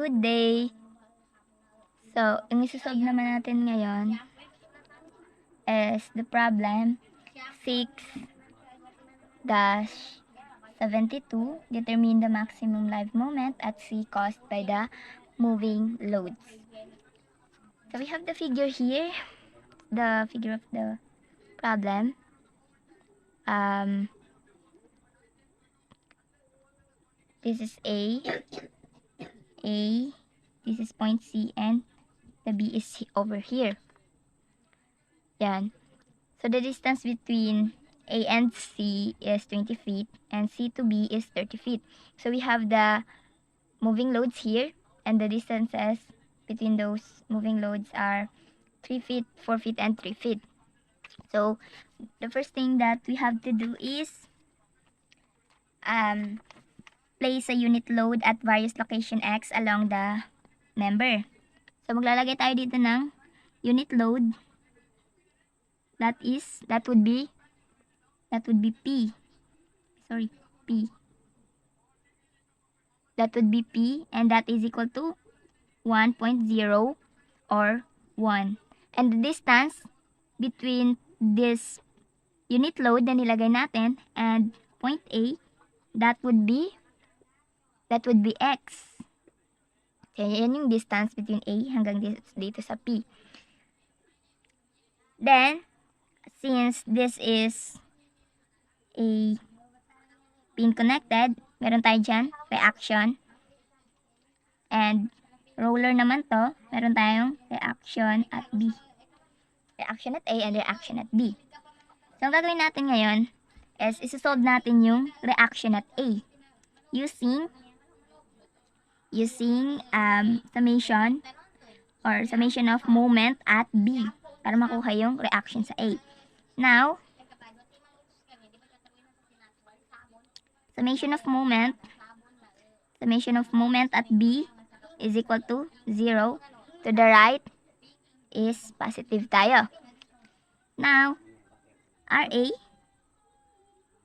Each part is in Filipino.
Good day! So, yung isusolve naman natin ngayon is the problem 6-72. Determine the maximum live moment at C caused by the moving loads. So, we have the figure here, the figure of the problem. This is A, this is point C, and the B is over here. Yan. So, the distance between A and C is 20 feet, and C to B is 30 feet. So, we have the moving loads here, and the distances between those moving loads are 3 feet, 4 feet, and 3 feet. So, the first thing that we have to do is place a unit load at various location X along the member. So, maglalagay tayo dito ng unit load. That would be P. Sorry, P. That would be P, and that is equal to 1.0 or 1. And the distance between this unit load na nilagay natin and point A, that would be X. So, yan yung distance between A hanggang dito sa P. Then, since this is a pin connected, meron tayo dyan, reaction. And roller naman to, meron tayong reaction at B. Reaction at A and reaction at B. So, ang gagawin natin ngayon is isusolve natin yung reaction at A using summation of moment at B para makuha yung reaction sa A. Now, summation of moment at B is equal to 0. To the right is positive tayo. Now, RA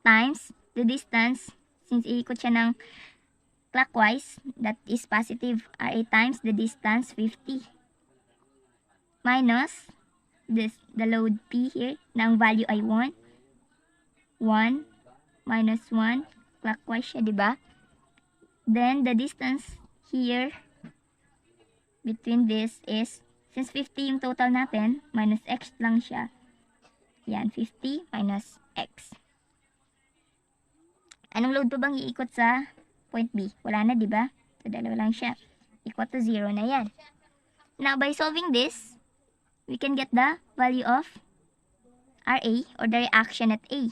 times the distance, since iikot siya ng clockwise, that is positive. RA times the distance 50 minus the load P here, na ang value ay 1 minus 1, clockwise siya, diba? Then, the distance here between this is, since 50 yung total natin, minus X lang siya. Yan, 50 minus X. Anong load pa bang iikot sa point B? Wala na, diba? So, dalawa lang siya. Equal to 0 na yan. Now, by solving this, we can get the value of RA, or the reaction at A.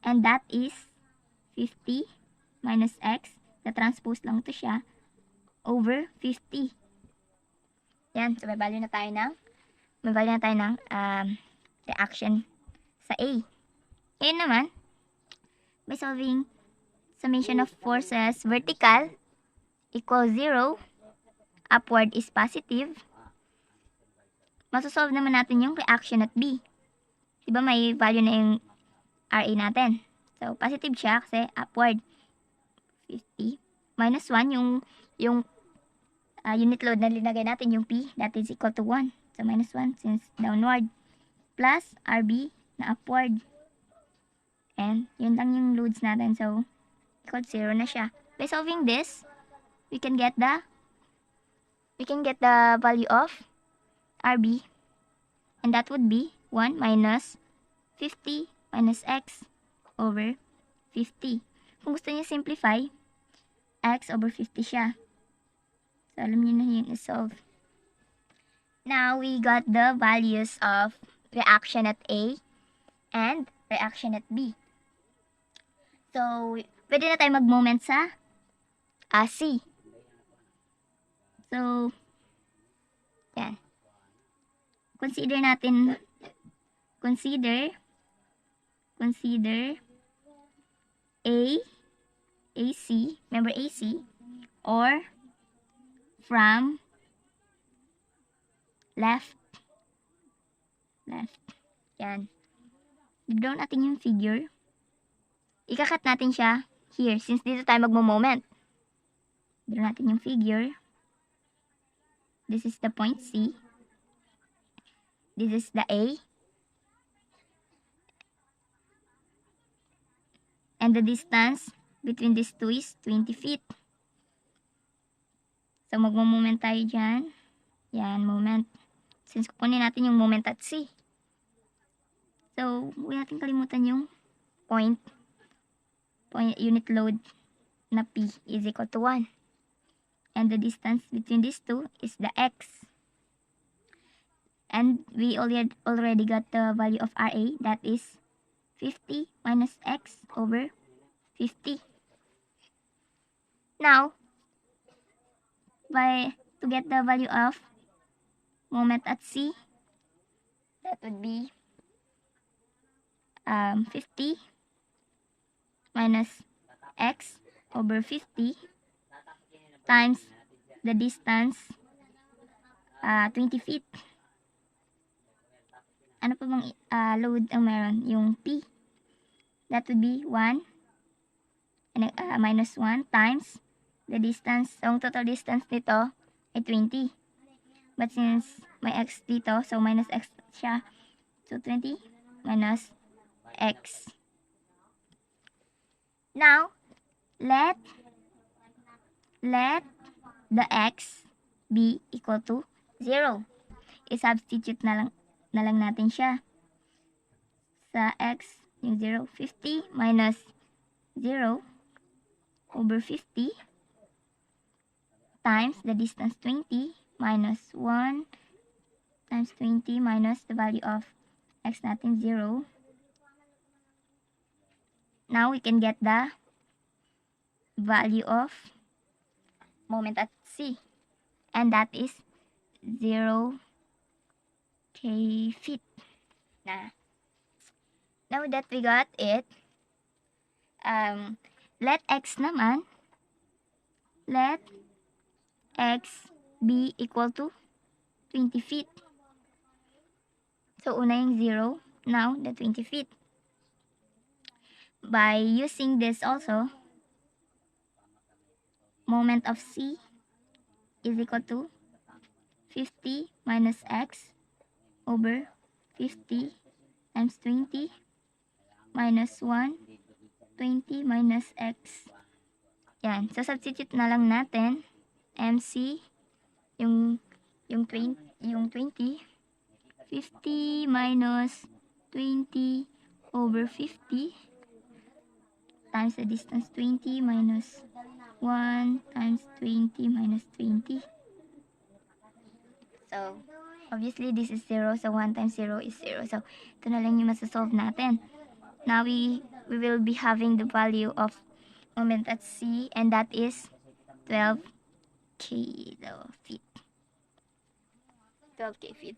And that is 50 minus X. Na-transpose lang to siya over 50. Yan. So, may value na tayo ng reaction sa A. Ngayon naman, by solving summation of forces vertical equals 0, upward is positive, masosolve naman natin yung reaction at B. Diba may value na yung RA natin. So, positive siya kasi upward. 50 minus 1, yung unit load na linagay natin, yung P, that is equal to 1. So, minus 1 since downward. Plus RB na upward. And, yun lang yung loads natin. So, equal to 0 na siya. By solving this, we can get the value of RB. And that would be 1 minus 50 minus X over 50. Kung gusto niyo simplify, X over 50 siya. So, alam niyo na yung solve. Now, we got the values of reaction at A and reaction at B. So, pwede na tayo mag-moment sa C. So, yan. Consider AC, remember AC, or from left. Yan. Draw natin yung figure. Ikakat natin siya here, since dito tayo magmo-moment. Draw natin yung figure. This is the point C. This is the A. And the distance between these two is 20 feet. So, magmo-moment tayo dyan. Yan, moment. Since kukunin natin yung moment at C. So, huwag natin kalimutan yung point unit load na P is equal to 1. And the distance between these two is the X. And we already got the value of RA, that is 50 minus X over 50. Now, to get the value of moment at C, that would be 50 minus X over 50 times the distance 20 feet. Ano pa bang load ang meron? Yung P. That would be 1 and minus 1 times the distance. So, ang total distance nito ay 20. But since may X dito, so minus X siya. So, 20 minus X. Now, let the X be equal to 0. I-substitute na lang natin siya. Sa X, yung 0, 50 minus 0 over 50 times the distance 20 minus 1 times 20 minus the value of X natin 0. Now, we can get the value of moment at C. And that is 0 feet. Now that we got it, let X be equal to 20 feet. So, una yung 0, now the 20 feet. By using this also, moment of C is equal to 50 minus X over 50 times 20 minus 1, 20 minus X. Yan. So, substitute na lang natin MC, yung 20, 50 minus 20 over 50 times the distance 20 minus 1 times 20 minus 20. So, obviously, this is 0. So, 1 times 0 is 0. So, ito na lang yung masasolve natin. Now, we will be having the value of moment at C, and that is 12 feet. 12 feet.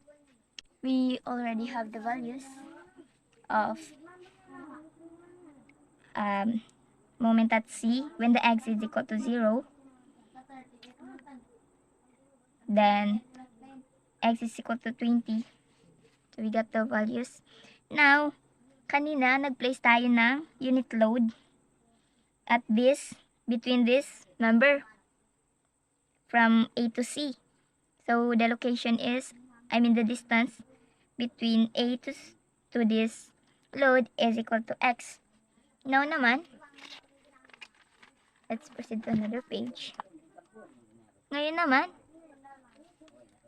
We already have the values of moment at C when the X is equal to 0. Then, X is equal to 20. So, we got the values. Now, kanina, nag-place tayo ng unit load at between this number from A to C. So, the location is, the distance between A to this load is equal to X. Now naman, let's proceed to another page. Ngayon naman,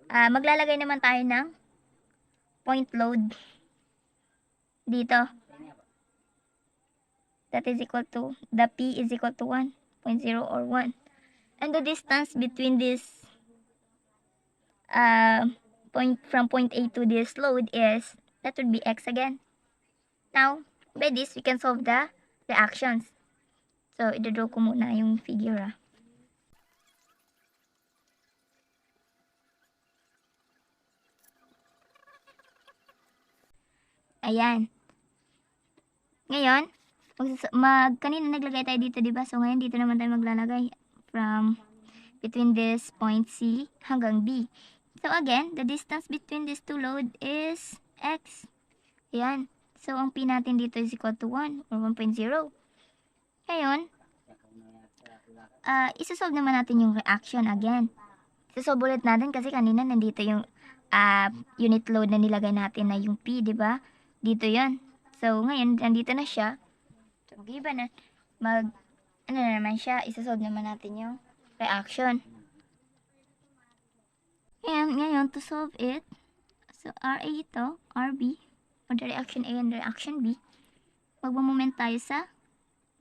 maglalagay naman tayo ng point load dito. That is equal to, the P is equal to 1.0 or 1. And the distance between this from point A to this load is, that would be X again. Now, by this, we can solve the reactions. So, i-draw ko muna yung figure. Ayan. Ngayon, kanina naglagay tayo dito, diba? So, ngayon dito naman tayo maglalagay from between this point C hanggang B. So, again, the distance between these two load is X. Ayan. So, ang P natin dito is equal to 1 or 1.0. Ngayon, isasolve naman natin yung reaction again. Isosolve ulit natin kasi kanina nandito yung unit load na nilagay natin na yung P, di ba? Dito yon. So, ngayon, nandito na siya. So, given na, ano na naman siya, isosolve naman natin yung reaction. And ngayon, to solve it, so RA ito, RB, or the reaction A and the reaction B, magmamoment tayo sa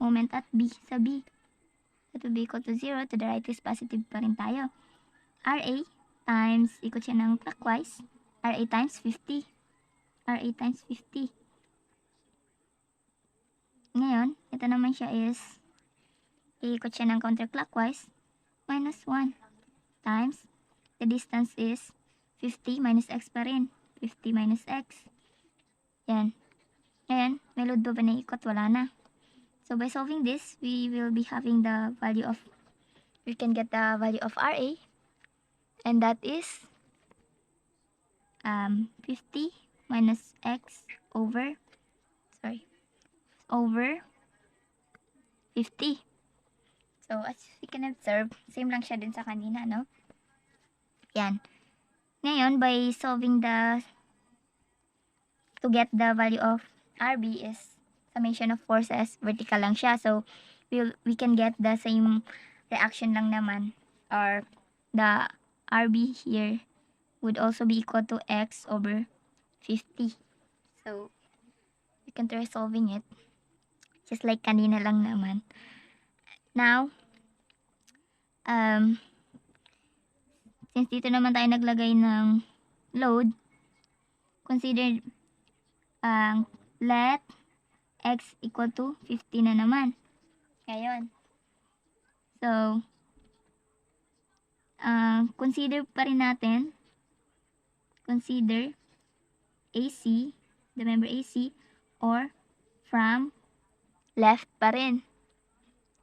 moment at B, sa B. That will be equal to 0, to the right is positive pa rin tayo. RA times, ikot siya ng clockwise, RA times 50. RA times 50. Ngayon, ito naman siya is, iikot siya ng counterclockwise, minus 1 times, the distance is 50 minus x pa rin. 50 minus x. Yan. Ngayon, may load ba na ikot? Wala na. So, by solving this, we will be having the value of, we can get the value of RA. And that is 50 minus x over 50. So, as you can observe, same lang siya din sa kanina, no? Yan. Ngayon, by solving to get the value of RB is summation of forces, vertical lang siya. So, we can get the same reaction lang naman, or the RB here would also be equal to x over 50. So, we can try solving it. Just like kanina lang naman. Now, since dito naman tayo naglagay ng load, consider let x equal to 50 na naman. Ngayon. So, consider pa rin natin, consider AC, the member AC, or from left pa rin.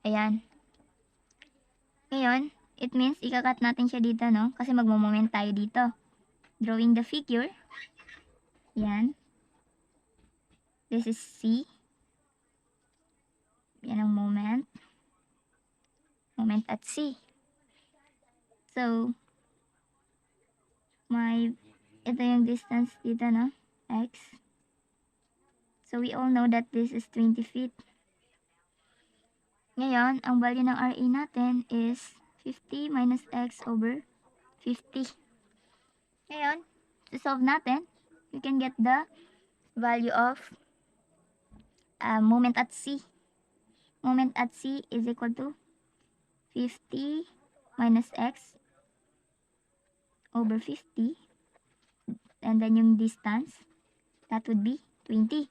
Ayan. Ngayon, it means ikakat natin siya dito, no? Kasi magmo-moment tayo dito. Drawing the figure. Yan. This is C. Yan ang moment. Moment at C. So, ito yung distance dito, no? X. So, we all know that this is 20 feet. Ngayon, ang value ng RA natin is 50 minus x over 50. Ngayon, to solve natin, we can get the value of moment at C. Moment at C is equal to 50 minus x over 50. And then yung distance, that would be 20.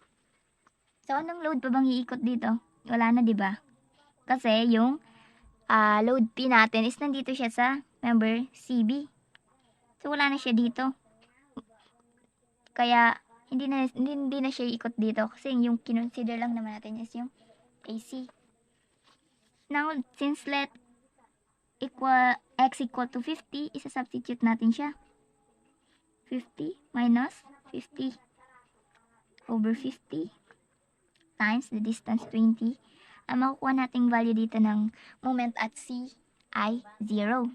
So, anong load pa bang iikot dito? Wala na, di ba? Kasi yung load P natin is nandito siya sa member CB. So, wala na siya dito. Kaya, hindi na siya ikot dito. Kasi yung kinonsider lang naman natin is yung AC. Now, since let x equal to 50, isa-substitute natin siya. 50 minus 50 over 50 times the distance 20. Ang makukuha nating value dito ng moment at C ay 0.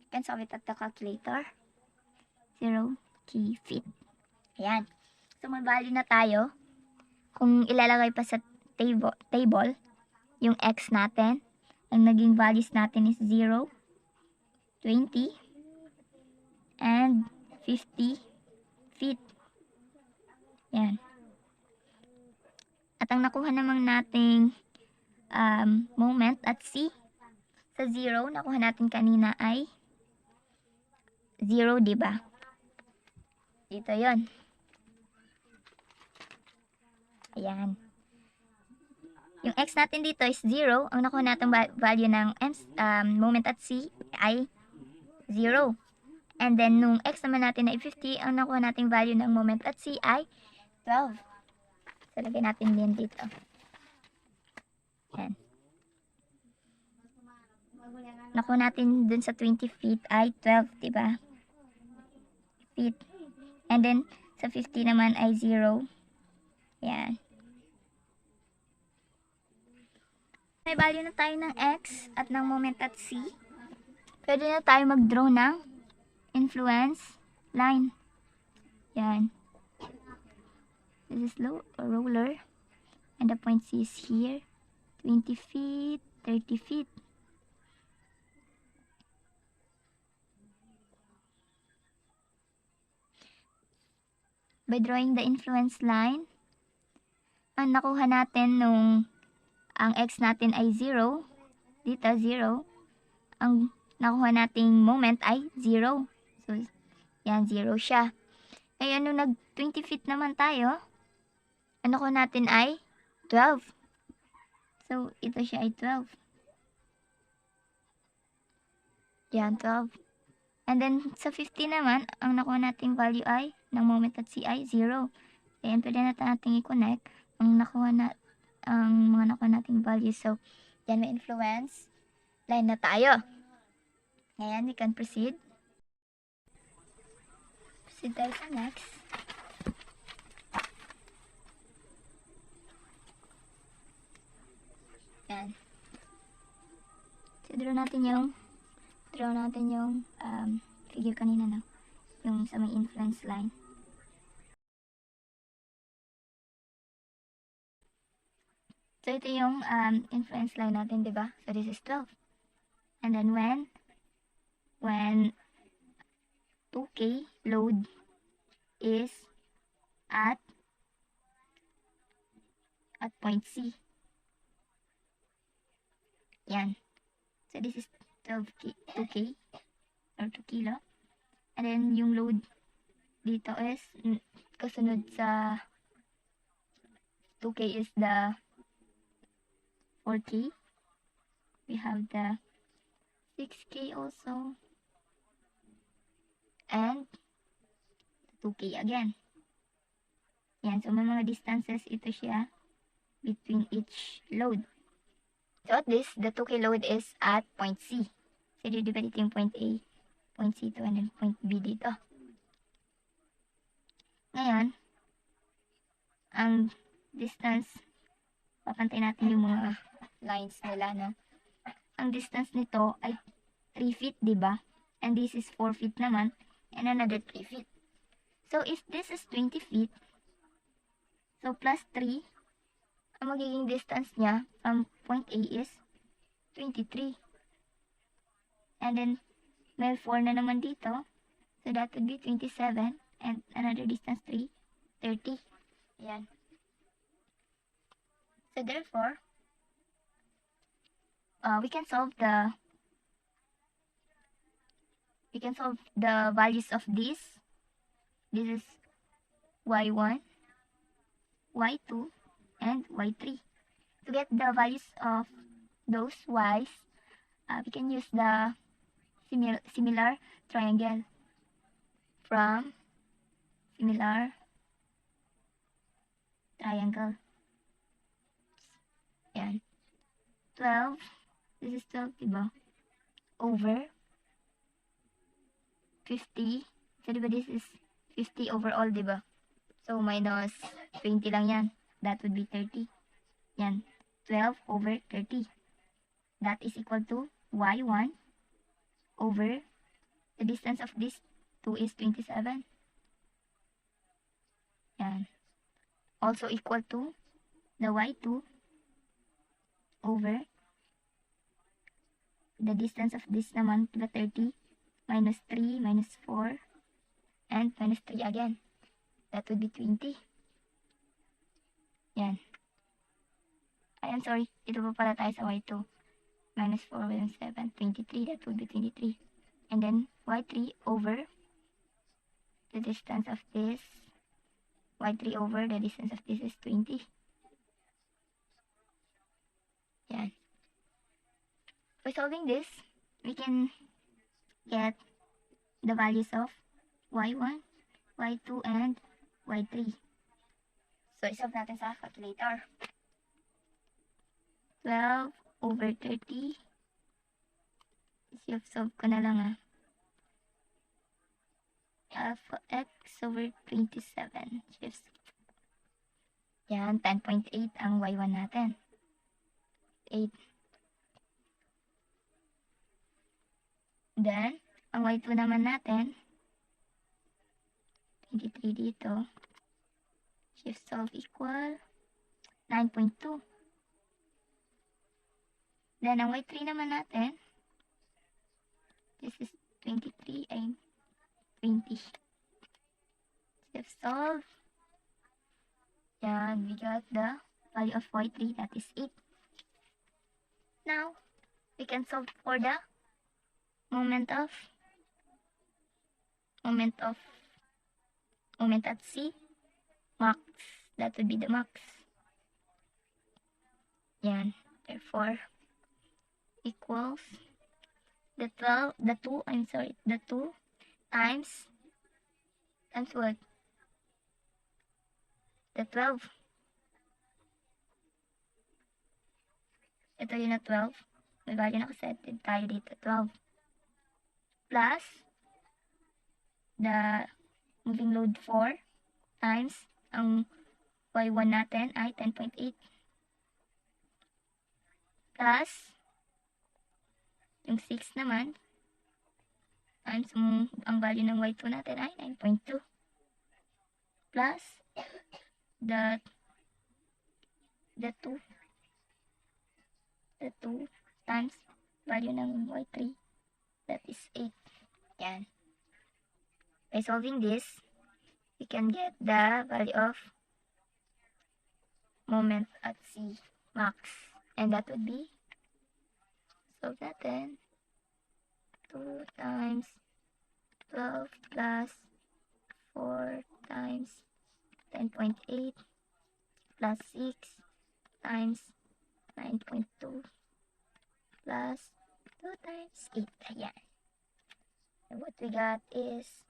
You can solve it at the calculator. 0 feet. Ayan. So, may value na tayo. Kung ilalagay pa sa table, yung x natin, ang naging values natin is 0, 20, and 50 feet. Yan. At ang nakuha namang nating moment at C sa 0, nakuha natin kanina ay 0, diba? Dito yon. Ayan. Yung x natin dito is 0. Ang nakuha natin value ng moment at C ay 0. And then, nung x naman natin ay 50, ang nakuha nating value ng moment at C ay 12. So, lagay natin din dito. Ayan. Nakuha natin dun sa 20 feet ay 12, diba? Feet. And then, sa 50 naman ay 0. Ayan. May value na tayo ng x at ng moment at C. Pwede na tayo mag-draw ng influence line. Yan. This is roller. And the point C is here. 20 feet, 30 feet. By drawing the influence line, ang nakuha natin nung ang x natin ay 0, dito 0, ang nakuha nating moment ay 0. So, yan, 0 siya. Ngayon, nung nag 20 feet naman tayo, ang nakuha natin ay 12. So, ito siya ay 12. Yan, 12. And then, sa 50 naman, ang nakuha nating value ay, ng moment at c ay 0. Kaya, pwede natin i-connect ang mga nakuha nating value. So, yan, may influence line na tayo. Ngayon, we can proceed. Proceed tayo sa next. Yan. So, draw natin yung figure kanina na. Yung sa may influence line. So, ito yung influence line natin, diba? So, this is 12. And then, when 2K load is at point C. Yan. So, this is 2K or 2 kilo. And then, yung load dito is kasunod sa 2K is the 4K. We have the 6K also. And 2K again. Yan. So, may mga distances ito siya between each load. So, at least, the 2K load is at point C. So, divide ito yung point A, point C2, and then point B dito. Ngayon, ang distance, papantay natin yung mga lines nila, no? Ang distance nito ay 3 feet, diba? And this is 4 feet naman, and another 3 feet. So, if this is 20 feet, so plus 3, ang magiging distance niya from point A is 23. And then, may 4 na naman dito. So, that would be 27. And another distance 3, 30. Ayan. So, therefore, we can solve the values of this. This is y1, y2, and y3. To get the values of those y's, we can use the similar triangle from similar triangle. Yan. 12, this is 12, diba? Over 50. So, diba this is 50 overall, diba? So, minus 20 lang yan. That would be 30. Yan. 12 over 30. That is equal to y1 over the distance of these two is 27. Yan. Also equal to the y2 over the distance of this naman to the 30 minus 3 minus 4 and minus 3 again. That would be 20. Yan. I am sorry. Ito pa pala tayo sa y2. Minus 4 minus 7. 23. That would be 23. And then y3 over the distance of this. Y3 over the distance of this is 20. Yan. By solving this, we can get the values of y1, y2, and y3. So, isolve natin sa calculator. 12 over 30. Solve ko na lang alpha x over 27. Shifts. Yan, 10.8 ang y1 natin. 8. Then, ang y2 naman natin, 23 dito. Shift solve equal 9.2. Then, ang y3 naman natin, this is 23 ay 20. Shift solve. Yan, we got the value of y3, that is 8. Now, we can solve for the moment at C, max. That would be the max. Yan. Therefore, equals the 2 times what? The 12. Ito yung na 12. May value nakasetted tayo dito, 12. Plus, the moving load 4 times ang y1 natin ay 10.8. Plus, yung 6 naman, times ang value ng y2 natin ay 9.2. Plus, the 2 times value ng y3, that is 8. Yan. By solving this, we can get the value of moment at C max. And that would be, solve natin, 2 times 12 plus 4 times 10.8 plus 6 times 9.2 plus 2 times 8. Ayan. And what we got is,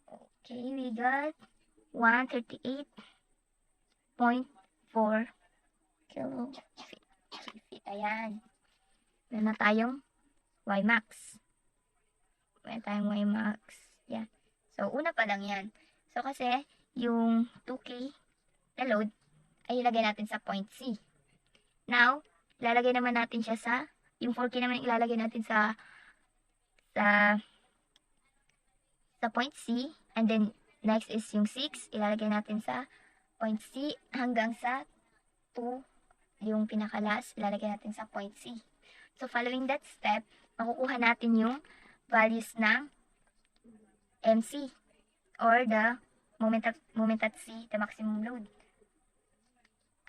okay, we got 138.4 kilo feet. Ayan. Meron na tayong Y max. Yan. So, una pa lang yan. So, kasi, yung 2K na load, ay ilagay natin sa point C. Now, ilalagay naman natin siya sa, yung 4K naman ilalagay natin sa point C. And then, next is yung 6, ilalagay natin sa point C hanggang sa 2, yung pinakalas, ilalagay natin sa point C. So, following that step, makukuha natin yung values ng MC or the moment at C, the maximum load.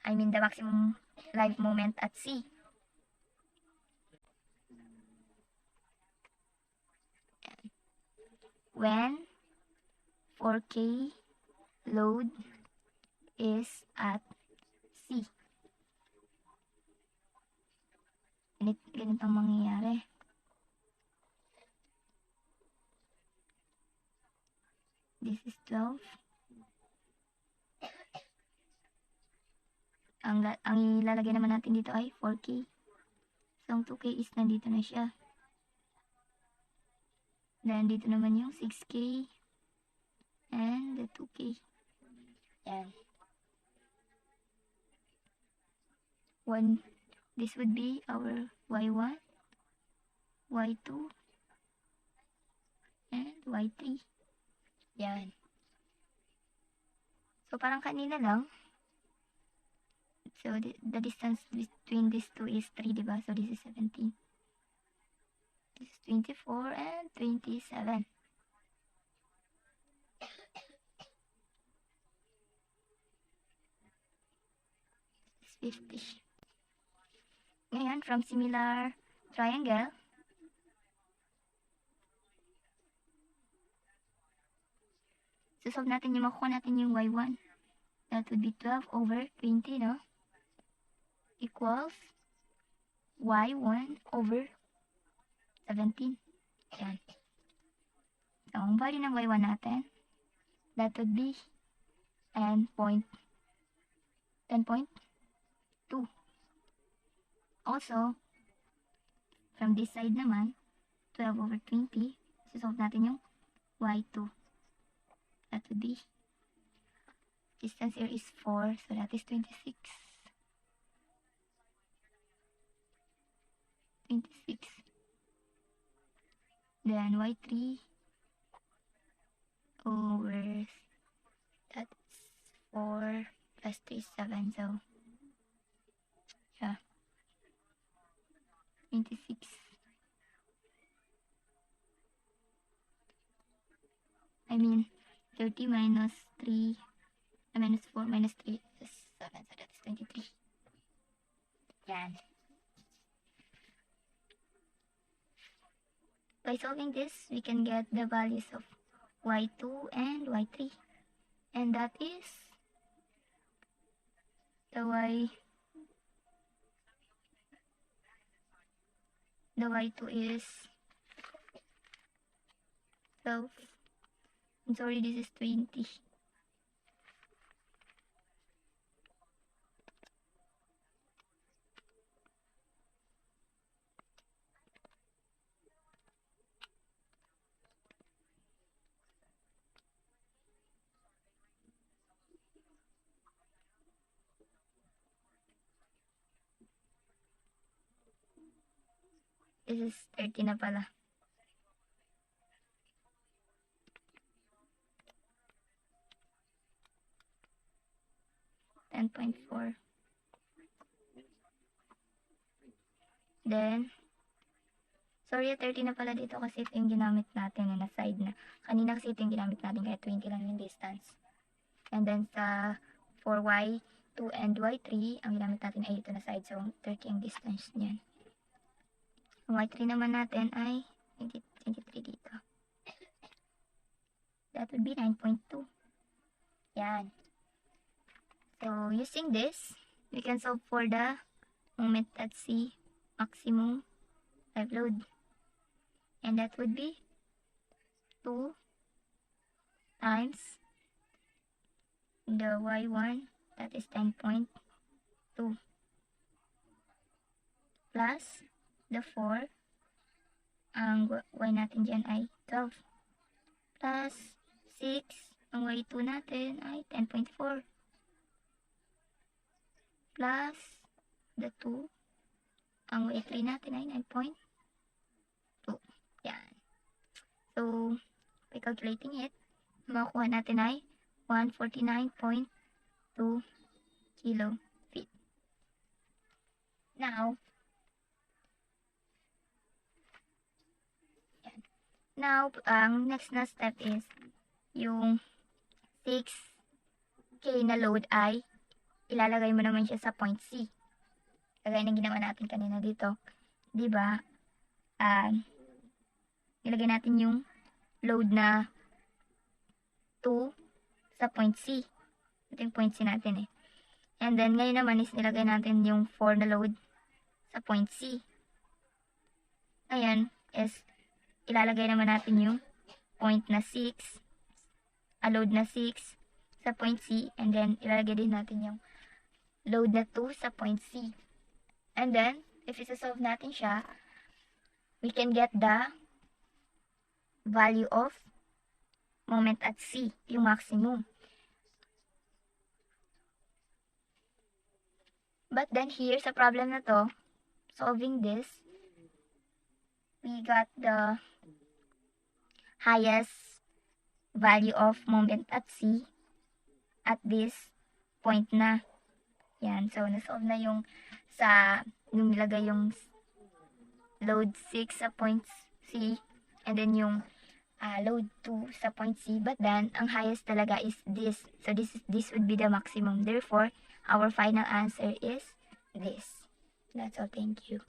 I mean the maximum live moment at C. When 4K load is at C. Ganito ang mangyayari. This is 12. Ang ilalagay naman natin dito ay 4K. So, ang 2K is nandito na siya. Then, dito naman yung 6K and the 2K. Yan. This would be our Y1, Y2, and Y3. Yan. So, parang kanina lang. So, the distance between these two is 3, diba? So, this is 17. This is 24 and 27. This is 50. Ngayon, from similar triangle, so solve natin yung makuha natin yung y1. That would be 12 over 20, no? Equals y1 over 17. Yan. So, ang value ng y1 natin, that would be 10.2. Also, from this side naman, 12 over 20, solve natin yung y2. That would be, distance here is 4, so that is 26. 26. Then y3 over, that's 4 plus 3 is 7, so yeah, 26. I mean 30 minus 3, minus 4 minus 3 is 7, so that's 23. Yan. By solving this, we can get the values of y2 and y3. And that is the y2 is 12. I'm sorry, this is 20. This is 30 na pala. $10.4. Then, sorry, 30 na pala dito kasi ito yung ginamit natin na side na. Kanina kasi ito yung ginamit natin kaya 20 lang yung distance. And then sa for y2 and y3, ang ginamit natin ay ito na side. So, 30 ang distance niyan. Ang y3 naman natin ay 23 dito. That would be 9.2. Yan. So, using this, we can solve for the moment at C maximum live load. And that would be 2 times the y1, that is 10.2, plus the 4, ang y natin dyan ay 12, plus 6, ang y2 natin ay 10.4, plus the 2, ang y3 natin ay 9.2. Yan. So, by calculating it, makukuha natin ay 149.2 kilo feet. Now, ang next na step is yung 6K na load ay ilalagay mo naman siya sa point C. Kagaya ng ginawa natin kanina dito. Diba? Nilagay natin yung load na 2 sa point C. Ito yung point C natin eh. And then, ngayon naman is nilagay natin yung 4 na load sa point C. Ngayon is ilalagay naman natin yung point na 6, load na 6 sa point C, and then ilalagay din natin yung load na 2 sa point C. And then, if isa-solve natin siya, we can get the value of moment at C, yung maximum. But then here, sa problem na to, solving this, we got the highest value of moment at C at this point na. Yan. So, nasolve na yung nilagay yung load 6 sa point C and then yung load 2 sa point C. But then, ang highest talaga is this. So, this would be the maximum. Therefore, our final answer is this. That's all. Thank you.